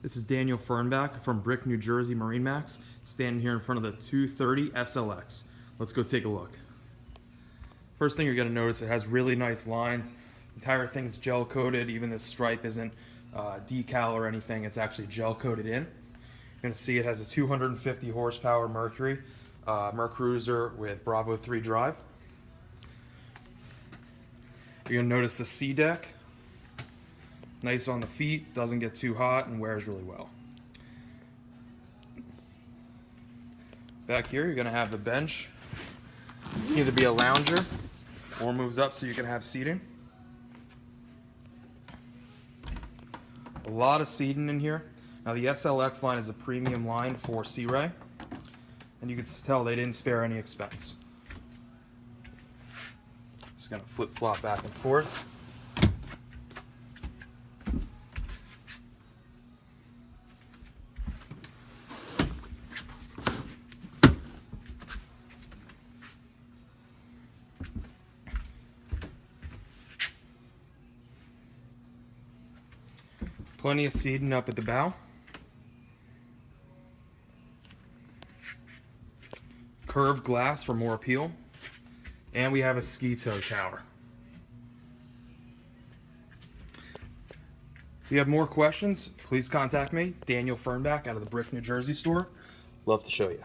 This is Daniel Fernback from Brick, New Jersey, MarineMax, standing here in front of the 230 SLX. Let's go take a look. First thing you're going to notice, it has really nice lines. The entire thing is gel coated. Even this stripe isn't decal or anything. It's actually gel coated in. You're going to see it has a 250 horsepower Mercury MerCruiser with Bravo 3 drive. You're going to notice the C deck. Nice on the feet, doesn't get too hot, and wears really well. Back here, you're going to have the bench. Either be a lounger or moves up so you can have seating. A lot of seating in here. Now the SLX line is a premium line for Sea Ray, and you can tell they didn't spare any expense. Just going to flip-flop back and forth. Plenty of seating up at the bow. Curved glass for more appeal. And we have a ski tow tower. If you have more questions, please contact me, Daniel Fernback out of the Brick, New Jersey store. Love to show you.